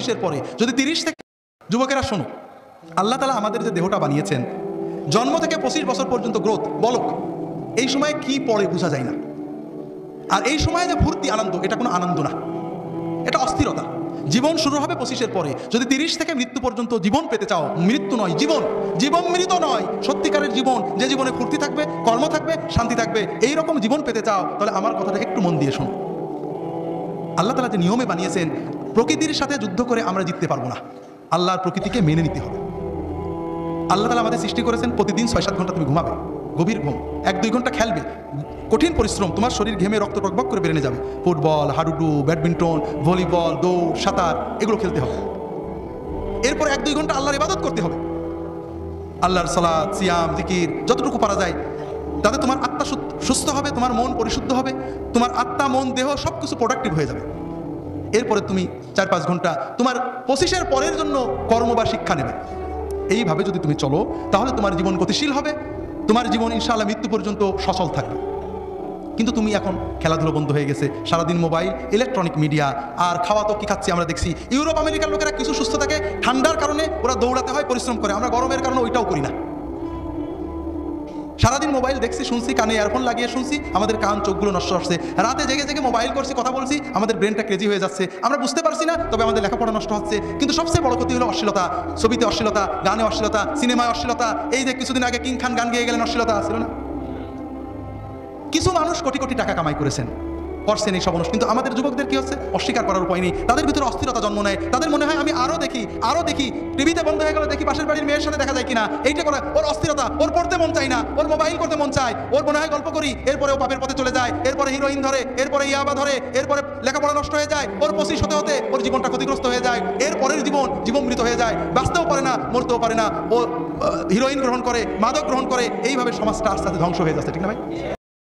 25-এর পরে যদি 30 থেকে, যুবকেরা শোনো, আল্লাহ তাআলা আমাদের যে দেহটা বানিয়েছেন, জন্ম থেকে 25 বছর পর্যন্ত গ্রোথ বলক, এই সময় কি পড়ে বোঝা যায় না। আর এই সময় যে ফুর্তি আনন্দ, এটা কোনো আনন্দ না, এটা অস্থিরতা। জীবন শুরু হবে 25-এর পরে। যদি 30 থেকে মৃত্যু পর্যন্ত জীবন পেতে চাও, মৃত্যু নয় জীবন, জীবন মৃত নয়, সত্যিকারের জীবন, যে জীবনে ফুর্তি থাকবে, কর্ম থাকবে, শান্তি থাকবে, এই রকম জীবন পেতে চাও, তাহলে আমার কথাটা একটু মন দিয়ে শোনো। আল্লাহ তাআলা যে নিয়মে বানিয়েছেন, প্রকৃতির সাথে যুদ্ধ করে আমরা জিততে পারবো না, আল্লাহর প্রকৃতিকে মেনে নিতে হবে। আল্লাহ তাআলা আমাদের সৃষ্টি করেছেন, প্রতিদিন 6-7 ঘন্টা তুমি ঘুমাবে, গভীর ঘুম, 1-2 ঘন্টা খেলবে, কঠিন পরিশ্রম, তোমার শরীর ঘেমে রক্ত টকবক করে বেরিয়ে যাবে, ফুটবল, হাডুডু, ব্যাডমিন্টন, ভলিবল, দৌড়, সাঁতার, এগুলো খেলতে হবে। এরপর 1-2 ঘন্টা আল্লাহর ইবাদত করতে হবে, আল্লাহর সালাত, সিয়াম, জিকির, যতটুকু পারা যায়, তাতে তোমার আত্মা সুস্থ হবে, তোমার মন পরিশুদ্ধ হবে, তোমার আত্মা, মন, দেহ সব কিছু প্রোডাক্টিভ হয়ে যাবে। এরপরে তুমি 4-5 ঘন্টা তোমার 25-এর পরের জন্য কর্ম বা শিক্ষা নেবে। এইভাবে যদি তুমি চলো, তাহলে তোমার জীবন গতিশীল হবে, তোমার জীবন ইনশাআল্লাহ মৃত্যু পর্যন্ত সচল থাকবে। কিন্তু তুমি এখন খেলাধুলো বন্ধ হয়ে গেছে, সারাদিন মোবাইল, ইলেকট্রনিক মিডিয়া, আর খাওয়া তো কি খাচ্ছি আমরা দেখছি। ইউরোপ আমেরিকার লোকেরা কিছু সুস্থ থাকে, ঠান্ডার কারণে ওরা দৌড়াতে হয়, পরিশ্রম করে, আমরা গরমের কারণে ওইটাও করি না। সারাদিন মোবাইল দেখছি, শুনছি, কানে ইয়ারফোন লাগিয়ে শুনছি, আমাদের কান চোখগুলো নষ্ট হচ্ছে। রাতে জেগে জেগে মোবাইল করছি, কথা বলছি, আমাদের ব্রেনটা ক্রেজি হয়ে যাচ্ছে, আমরা বুঝতে পারছি না, তবে আমাদের লেখাপড়া নষ্ট হচ্ছে। কিন্তু সবচেয়ে বড় ক্ষতি হলো অশ্লীলতা, ছবিতে অশ্লীলতা, গানে অশ্লীলতা, সিনেমায় অশ্লীলতা। এই যে কিছুদিন আগে কিং খান গান গেয়ে গেলেন, অশ্লীলতা ছিল না? কিছু মানুষ কোটি কোটি টাকা কামাই করছেন এই সব অনুষ্ঠান, কিন্তু আমাদের যুবকদের কি হচ্ছে? অস্বীকার করার উপায় নেই, তাদের ভিতরে অস্থিরতা জন্ম নেয়, তাদের মনে হয় আমি আরো দেখি, টিভিতে বন্ধ হয়ে গেল, দেখি পাশের বাড়ির মেয়ের সাথে দেখা যায় কিনা, এইটা করে ওর অস্থিরতা, ওর পড়তে মন চায় না, ওর মোবাইল করতে মন চায়, ওর মনে হয় গল্প করি, এরপরে ও পাপের পথে চলে যায়, এরপরে হিরোইন ধরে, এরপরে ইয়াবা ধরে, এরপরে লেখাপড়া নষ্ট হয়ে যায়, ওর 25 হতে হতে ওর জীবনটা ক্ষতিগ্রস্ত হয়ে যায়, এরপরের জীবন মৃত হয়ে যায়, বাঁচতেও পারে না, মরতেও পারে না, ও হিরোইন গ্রহণ করে, মাদক গ্রহণ করে, এইভাবে সমাজটা আস্তে আস্তে ধ্বংস হয়ে যাচ্ছে, ঠিক না ভাই?